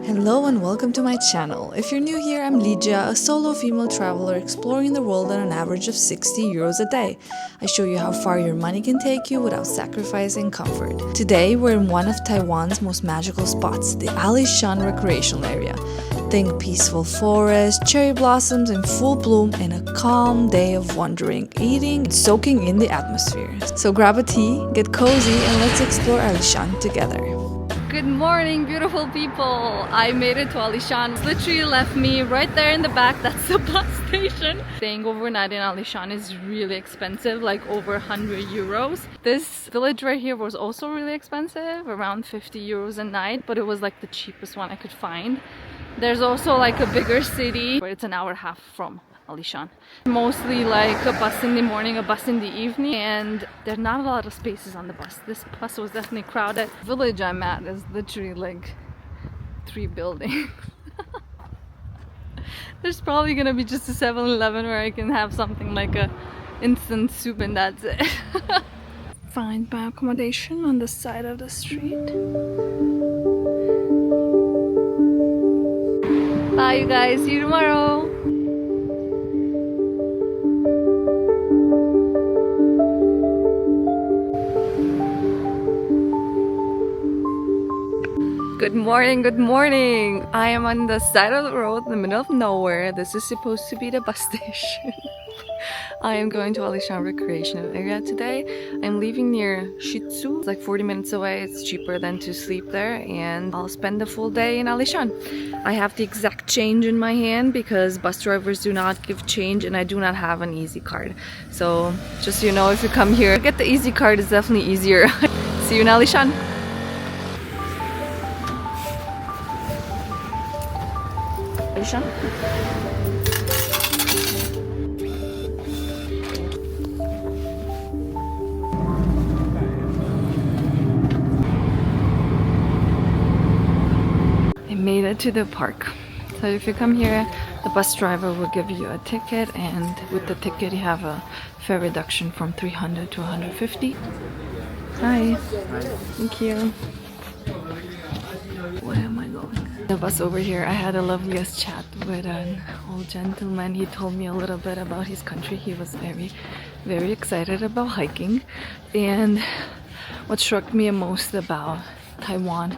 Hello and welcome to my channel. If you're new here, I'm Ligia, a solo female traveler exploring the world on an average of 60 euros a day. I show you how far your money can take you without sacrificing comfort. Today, we're in one of Taiwan's most magical spots, the Alishan Recreational area. Think peaceful forest, cherry blossoms in full bloom, and a calm day of wandering, eating, and soaking in the atmosphere. So grab a tea, get cozy, and let's explore Alishan together. Good morning, beautiful people! I made it to Alishan. It's literally left me right there in the back. That's the bus station. Staying overnight in Alishan is really expensive, like over 100 euros. This village right here was also really expensive, around 50 euros a night, but it was like the cheapest one I could find. There's also like a bigger city where it's an hour and a half from Alishan. Mostly like a bus in the morning, a bus in the evening, and there's not a lot of spaces on the bus. This bus was definitely crowded. The village I'm at is literally like 3 buildings. There's probably gonna be just a 7-Eleven where I can have something like a instant soup and that's it. Find my accommodation on the side of the street. Bye you guys, see you tomorrow! Good morning, good morning! I am on the side of the road in the middle of nowhere. This is supposed to be the bus station. I am going to Alishan Recreational area today. I'm leaving near Shitzulu. It's like 40 minutes away. It's cheaper than to sleep there, and I'll spend the full day in Alishan. I have the exact change in my hand because bus drivers do not give change, and I do not have an easy card. So just so you know, if you come here, get the easy card. It's definitely easier. See you in Alishan. Alishan. I made it to the park. So if you come here, the bus driver will give you a ticket, and with the ticket you have a fare reduction from 300 to 150. Hi. Thank you. Where am I going? The bus over here, I had the loveliest chat with an old gentleman. He told me a little bit about his country. He was very excited about hiking. And what struck me most about Taiwan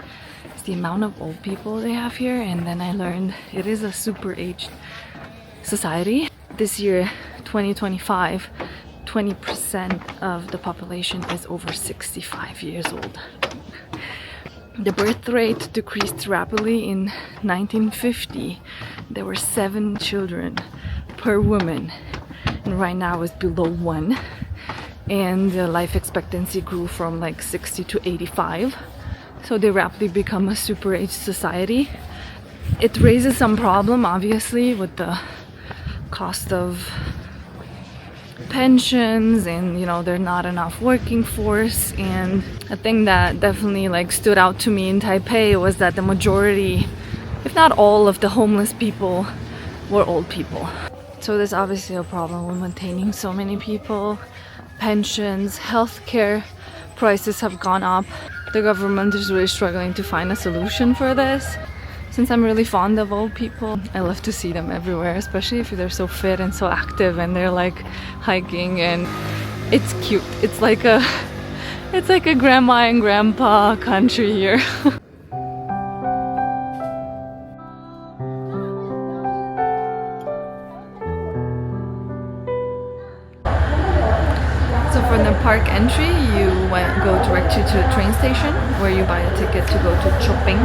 is the amount of old people they have here. And then I learned it is a super aged society. This year, 2025, 20% of the population is over 65 years old. The birth rate decreased rapidly in 1950. There were 7 children per woman, and right now it's below 1. And the life expectancy grew from like 60 to 85. So they rapidly become a super aged society. It raises some problem, obviously, with the cost of pensions, and you know, there's not enough working force. And a thing that definitely like stood out to me in Taipei was that the majority, if not all, of the homeless people were old people. So there's obviously a problem with maintaining so many people. Pensions, healthcare prices have gone up. The government is really struggling to find a solution for this. Since I'm really fond of old people, I love to see them everywhere, especially if they're so fit and so active and they're like hiking, and it's cute. It's like a grandma and grandpa country here. So from the park entry, you go directly to the train station where you buy a ticket to go to Choping.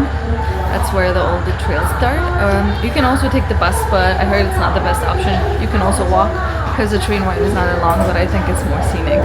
That's where all the trails start. You can also take the bus, but I heard it's not the best option. You can also walk because the train ride is not that long, but I think it's more scenic.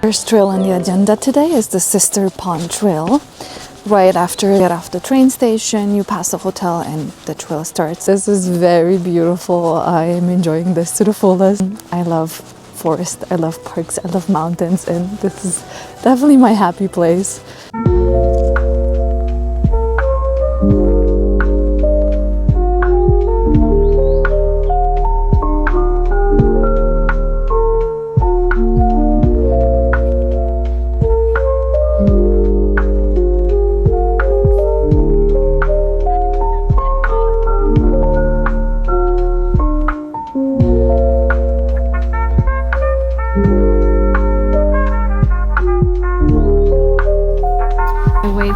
First trail on the agenda today is the Sister Pond Trail. Right after you get off the train station, you pass the hotel and the trail starts. This is very beautiful. I am enjoying this to the fullest. I love forest, I love parks, I love mountains, and this is definitely my happy place.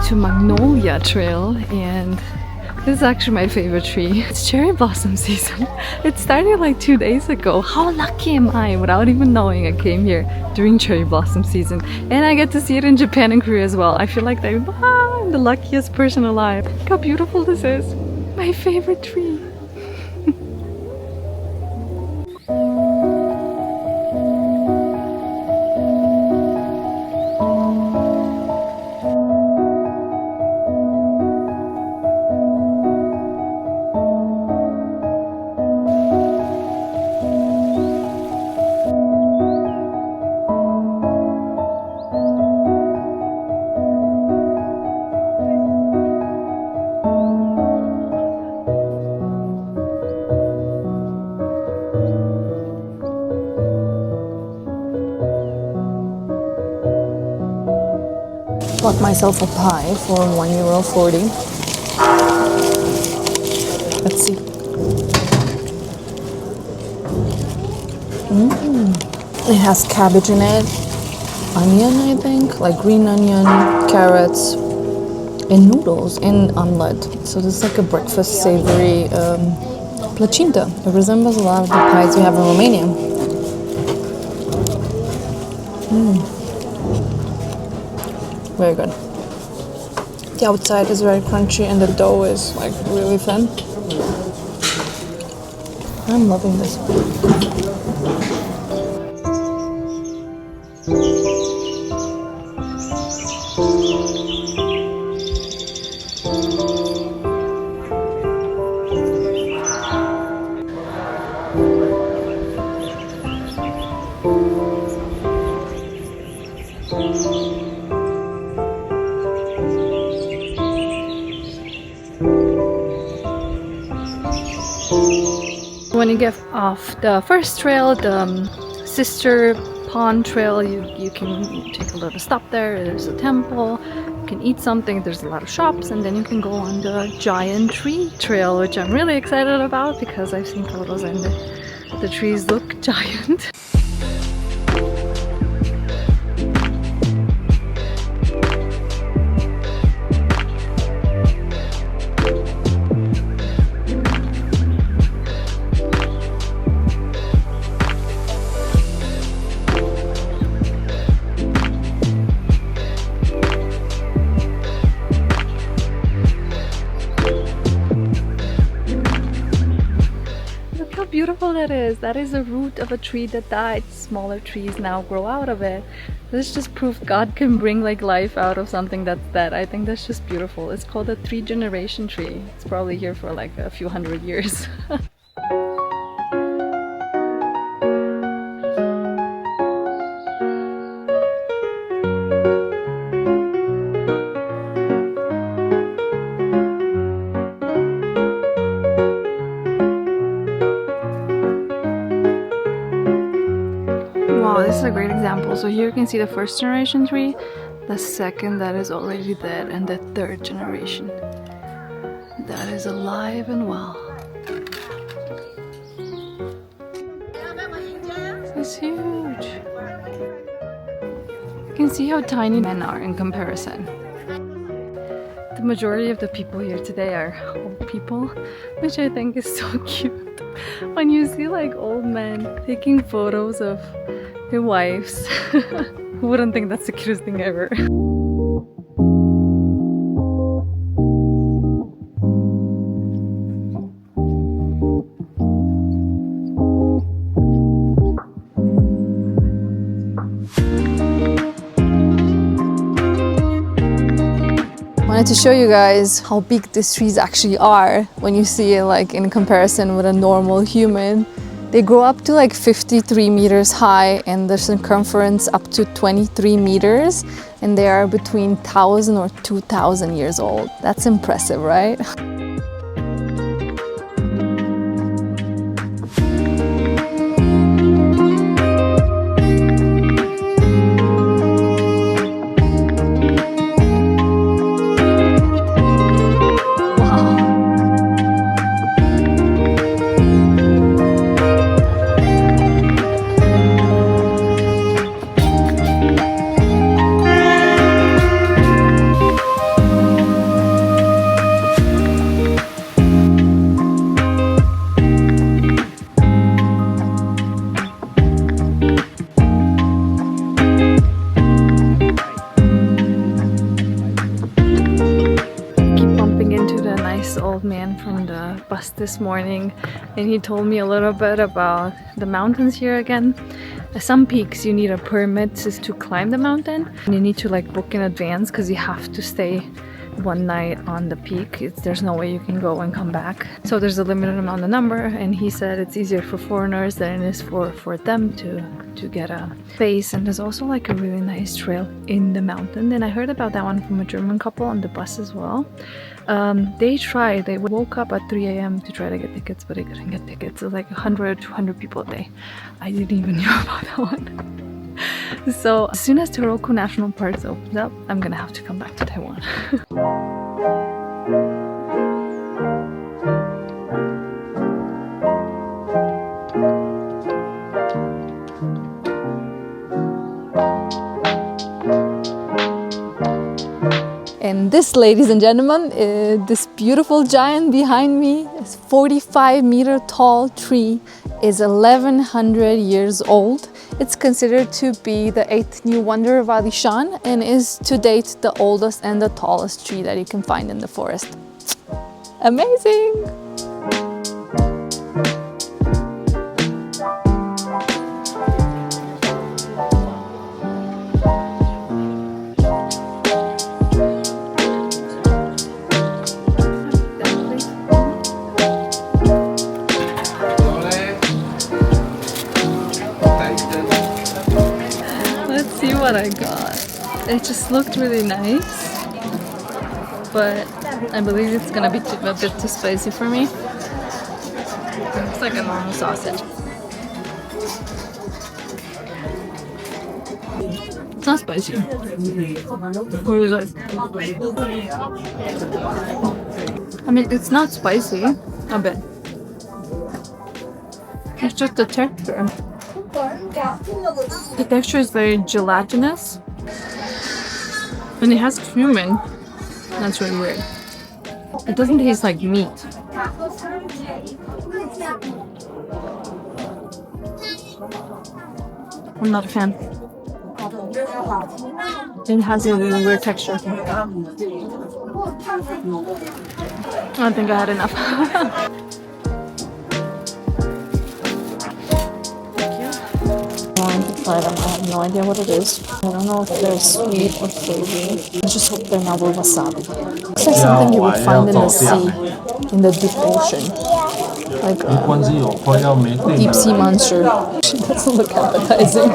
To Magnolia Trail, and this is actually my favorite tree. It's cherry blossom season. It started like 2 days ago. How lucky am I? Without even knowing, I came here during cherry blossom season, and I get to see it in Japan and Korea as well. I feel like I'm the luckiest person alive. Look how beautiful this is. My favorite tree. Bought myself a pie for €1.40. Let's see. It has cabbage in it, onion, I think, like green onion, carrots, and noodles, and omelette. So this is like a breakfast savory placenta. It resembles a lot of the pies we have in Romania. Very good. The outside is very crunchy and the dough is like really thin. I'm loving this. When you get off the first trail, the Sister Pond Trail, you can take a little stop there. There's a temple, you can eat something, there's a lot of shops, and then you can go on the giant tree trail, which I'm really excited about because I've seen photos and the trees look giant. Beautiful that is. That is the root of a tree that died. Smaller trees now grow out of it. This just proves God can bring like life out of something that's dead. I think that's just beautiful. It's called a 3-generation tree. It's probably here for like a few hundred years. Wow, this is a great example. So here you can see the 1st-generation tree, the second that is already dead, and the 3rd generation that is alive and well. It's huge. You can see how tiny men are in comparison. The majority of the people here today are old people, which I think is so cute. When you see like old men taking photos of their wives, who wouldn't think that's the cutest thing ever? Wanted to show you guys how big these trees actually are when you see it like in comparison with a normal human. They grow up to like 53 meters high and the circumference up to 23 meters, and they are between 1,000 or 2,000 years old. That's impressive, right? Old man from the bus this morning, and he told me a little bit about the mountains here again. Some peaks you need a permit to climb the mountain, and you need to like book in advance because you have to stay one night on the peak. There's no way you can go and come back, so there's a limited amount of number, and he said it's easier for foreigners than it is for them to get a space. And there's also like a really nice trail in the mountain, and I heard about that one from a German couple on the bus as well. They woke up at 3 a.m. to try to get tickets, but they couldn't get tickets. It was like 100, 200 people a day. I didn't even know about that one. So as soon as Taroko National Park opens up, I'm gonna have to come back to Taiwan. And this, ladies and gentlemen, this beautiful giant behind me, this 45-meter tall tree is 1,100 years old. It's considered to be the 8th new wonder of Alishan and is to date the oldest and the tallest tree that you can find in the forest. Amazing! What I got. It just looked really nice, but I believe it's gonna be a bit too spicy for me. It looks like a normal sausage. It's not spicy. Really good. I mean, it's not spicy a bit. It's just the texture. The texture is very gelatinous, and it has cumin. That's really weird. It doesn't taste like meat. I'm not a fan. It has a really weird texture. I think I had enough. I have no idea what it is. I don't know if they're sweet or savory. I just hope they're not with wasabi. It's like something you would find in the sea, in the deep ocean. Like a deep sea monster. It doesn't look appetizing.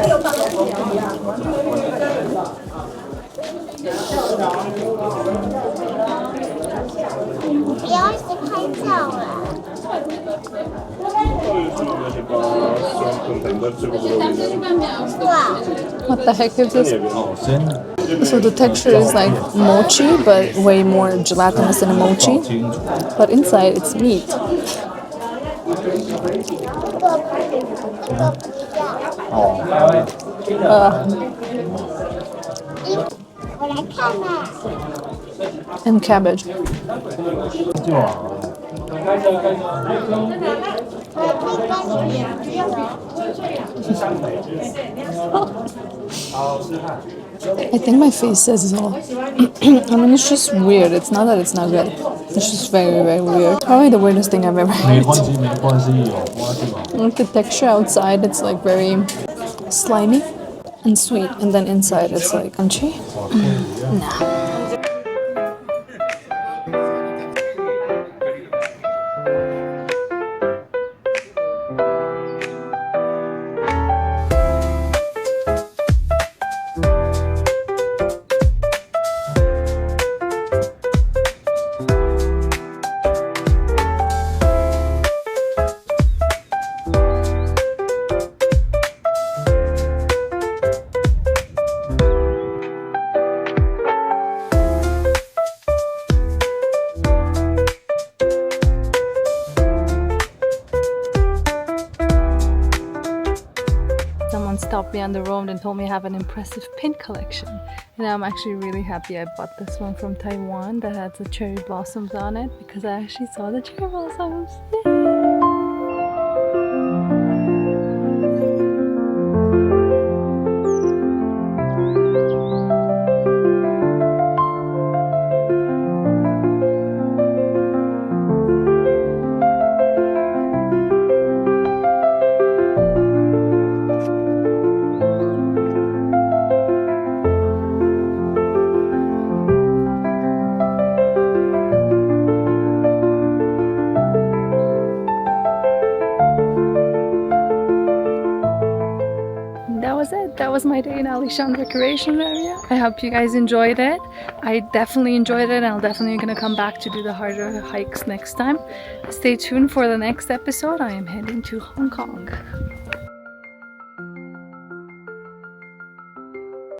What the heck is this? So the texture is like mochi, but way more gelatinous than a mochi. But inside it's meat. And cabbage. I think my face says it all. I mean, it's just weird. It's not that it's not good. It's just very, very weird. Probably the weirdest thing I've ever had. Like the texture outside, it's like very slimy. and sweet, and then inside it's like crunchy. Nah. Someone stopped me on the road and told me I have an impressive pin collection, and I'm actually really happy I bought this one from Taiwan that has the cherry blossoms on it, because I actually saw the cherry blossoms. Yay! That was my day in Alishan Recreational area. I hope you guys enjoyed it. I definitely enjoyed it, and I'm definitely gonna come back to do the harder hikes next time. Stay tuned for the next episode. I am heading to Hong Kong.